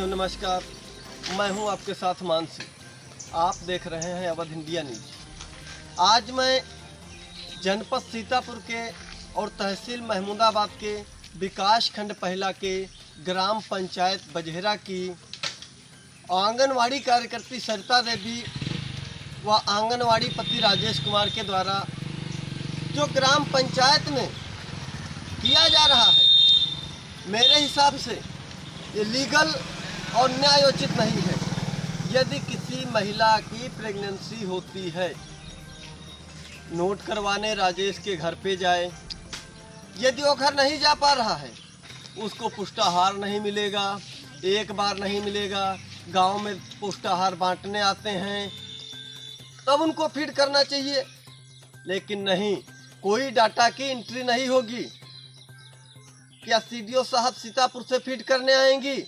साथियों नमस्कार, मैं हूं आपके साथ मानसी। आप देख रहे हैं अवध इंडिया न्यूज। आज मैं जनपद सीतापुर के और तहसील महमूदाबाद के विकास खंड पहला के ग्राम पंचायत बजहेरा की आंगनवाड़ी कार्यकर्ती सरिता देवी व आंगनवाड़ी पति राजेश कुमार के द्वारा जो ग्राम पंचायत में किया जा रहा है, मेरे हिसाब से ये लीगल और न्यायोचित नहीं है। यदि किसी महिला की प्रेगनेंसी होती है, नोट करवाने राजेश के घर पे जाए। यदि वो घर नहीं जा पा रहा है, उसको पुष्टाहार नहीं मिलेगा, एक बार नहीं मिलेगा। गांव में पुष्टाहार बांटने आते हैं, तब उनको फीड करना चाहिए। लेकिन नहीं, कोई डाटा की एंट्री नहीं होगी। क्या सीडीओ साहब सीतापुर से फीड करने आएंगी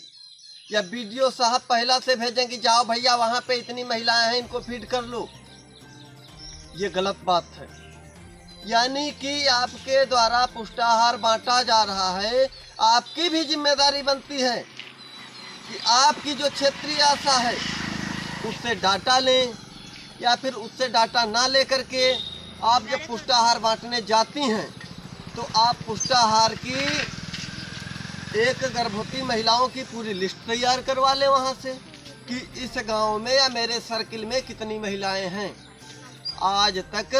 या बीडीओ साहब पहला से भेजेंगे, जाओ भैया वहाँ पे इतनी महिलाएं हैं, इनको फीड कर लो। ये गलत बात है। यानी कि आपके द्वारा पुष्टाहार बांटा जा रहा है, आपकी भी जिम्मेदारी बनती है कि आपकी जो क्षेत्रीय आशा है उससे डाटा लें, या फिर उससे डाटा ना ले करके आप जब पुष्टाहार बांटने जाती हैं तो आप पुष्टाहार की एक गर्भवती महिलाओं की पूरी लिस्ट तैयार करवा लें वहाँ से कि इस गांव में या मेरे सर्किल में कितनी महिलाएं हैं। आज तक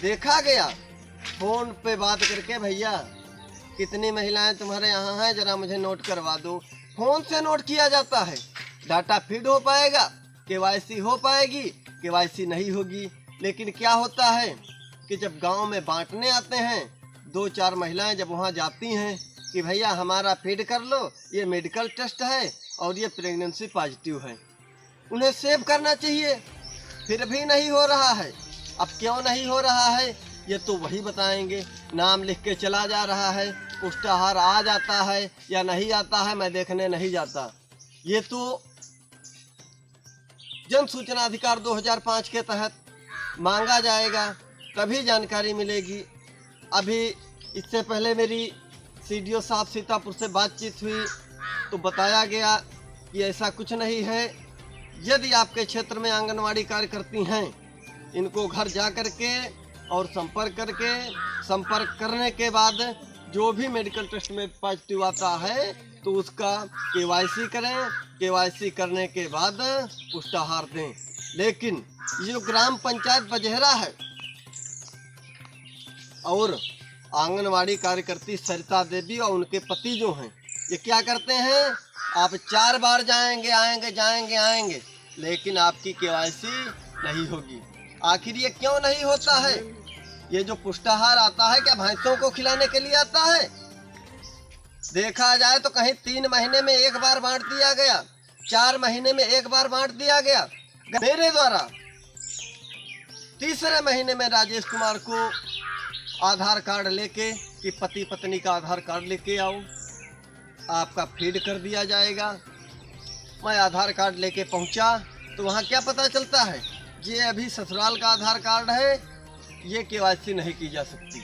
देखा गया फ़ोन पे बात करके, भैया कितनी महिलाएं तुम्हारे यहाँ हैं, ज़रा मुझे नोट करवा दो। फ़ोन से नोट किया जाता है, डाटा फीड हो पाएगा, केवाईसी हो पाएगी, केवाईसी नहीं होगी। लेकिन क्या होता है कि जब गांव में बांटने आते हैं, 2-4 महिलाएं जब वहां जाती हैं कि भैया हमारा फीड कर लो, ये मेडिकल टेस्ट है और ये प्रेगनेंसी पॉजिटिव है, उन्हें सेव करना चाहिए, फिर भी नहीं हो रहा है। अब क्यों नहीं हो रहा है ये तो वही बताएंगे। नाम लिख के चला जा रहा है, पुष्टाहार आ जाता है या नहीं आता है, मैं देखने नहीं जाता। ये तो जन सूचना अधिकार 2005 के तहत मांगा जाएगा, तभी जानकारी मिलेगी। अभी इससे पहले मेरी सीडीओ साहब सीतापुर से बातचीत हुई तो बताया गया कि ऐसा कुछ नहीं है। यदि आपके क्षेत्र में आंगनवाड़ी कार्यकर्ती हैं, इनको घर जा कर के और संपर्क करने के बाद जो भी मेडिकल टेस्ट में पॉजिटिव आता है तो उसका केवाईसी करें, केवाईसी करने के बाद पुष्टाहार दें। लेकिन ये जो ग्राम पंचायत बजहेरा है और आंगनवाड़ी कार्यकर्ती सरिता देवी और उनके पति जो हैं, ये क्या करते हैं, आप 4 बार जाएंगे, लेकिन आपकी केवाईसी नहीं होगी। आखिर ये क्यों नहीं होता है? ये जो पुष्टाहार आता है, क्या भैंसों को खिलाने के लिए आता है? देखा जाए तो कहीं 3 महीने में 1 बार बांट दिया गया, 4 महीने में 1 बार बांट दिया गया। मेरे द्वारा 3रे महीने में राजेश कुमार को आधार कार्ड लेके कि पति पत्नी का आधार कार्ड लेके आओ, आपका फीड कर दिया जाएगा। मैं आधार कार्ड लेके पहुंचा तो वहाँ क्या पता चलता है, ये अभी ससुराल का आधार कार्ड है, ये केवाईसी नहीं की जा सकती।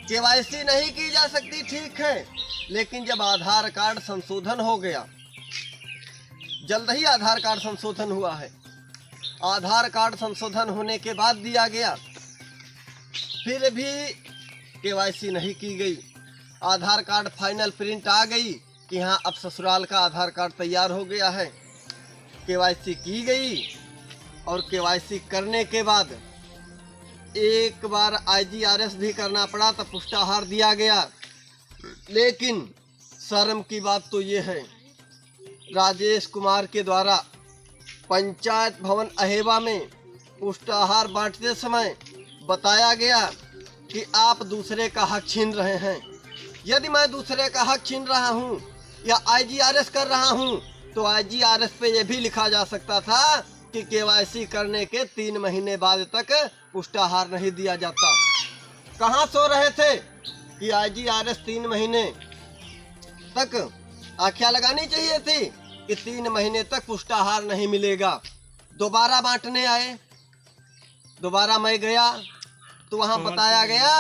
केवाईसी नहीं की जा सकती, ठीक है, लेकिन जब आधार कार्ड संशोधन हो गया, जल्द ही आधार कार्ड संशोधन हुआ है, आधार कार्ड संशोधन होने के बाद दिया गया, फिर भी केवाईसी नहीं की गई। आधार कार्ड फाइनल प्रिंट आ गई कि हाँ अब ससुराल का आधार कार्ड तैयार हो गया है। केवाईसी की गई और केवाईसी करने के बाद एक बार IGRS भी करना पड़ा, तब पुष्टाहार दिया गया। लेकिन शर्म की बात तो ये है, राजेश कुमार के द्वारा पंचायत भवन अहेवा में पुष्टाहार बांटते समय बताया गया कि आप दूसरे का हक छीन रहे हैं। यदि मैं दूसरे का हक छीन रहा हूं या IGRS कर रहा हूं तो IGRS पे ये भी लिखा जा सकता था कि केवाईसी करने के 3 महीने बाद तक पुष्टाहार नहीं दिया जाता। कहाँ सो रहे थे कि IGRS 3 महीने तक आख्या लगानी चाहिए थी कि 3 महीने तक पुष्टाहार नहीं मिलेगा। दोबारा बांटने आए, दोबारा मैं गया तो वहाँ बताया गया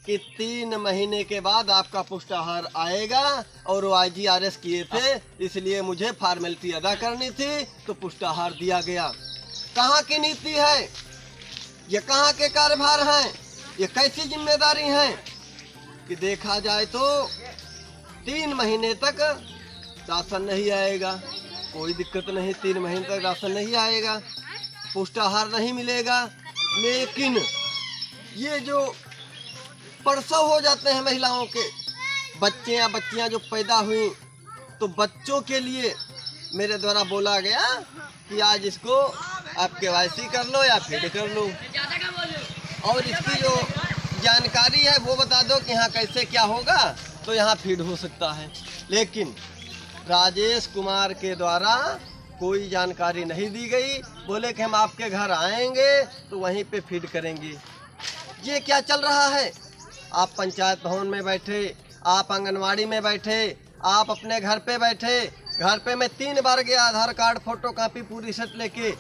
कि 3 महीने के बाद आपका पुष्टाहार आएगा और वो IGRS किए थे, इसलिए मुझे फॉर्मेलिटी अदा करनी थी तो पुष्टाहार दिया गया। कहाँ की नीति है ये, कहाँ के कार्यभार हैं, ये कैसी जिम्मेदारी है कि देखा जाए तो 3 महीने तक राशन नहीं आएगा। कोई दिक्कत नहीं, 3 महीने तक राशन नहीं आएगा, पुष्टाहार नहीं मिलेगा। लेकिन ये जो प्रसव हो जाते हैं महिलाओं के, बच्चे या बच्चियां जो पैदा हुई, तो बच्चों के लिए मेरे द्वारा बोला गया कि आज इसको आप KYC कर लो या फीड कर लो, और इसकी जो जानकारी है वो बता दो कि यहाँ कैसे क्या होगा, तो यहाँ फीड हो सकता है। लेकिन राजेश कुमार के द्वारा कोई जानकारी नहीं दी गई। बोले कि हम आपके घर आएंगे तो वहीं पे फीड करेंगे। ये क्या चल रहा है? आप पंचायत भवन में बैठे, आप आंगनवाड़ी में बैठे, आप अपने घर पे बैठे। घर पे मैं 3 बार गया, आधार कार्ड फोटो कापी पूरी सेट लेके,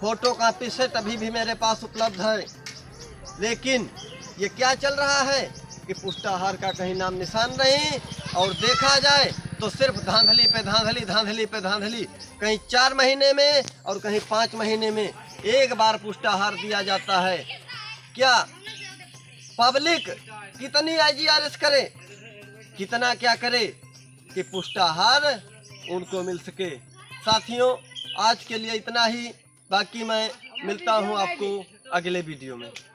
फोटो कापी सेट अभी भी मेरे पास उपलब्ध है। लेकिन ये क्या चल रहा है कि पुष्टाहार का कहीं नाम निशान नहीं, और देखा जाए तो सिर्फ धांधली पे धांधली, धांधली पे धांधली। कहीं 4 महीने में और कहीं 5 महीने में एक बार पुष्टाहार दिया जाता है। क्या पब्लिक कितनी IGRS करे, कितना क्या करे कि पुष्टाहार उनको मिल सके। साथियों, आज के लिए इतना ही, बाकी मैं मिलता हूँ आपको अगले वीडियो में।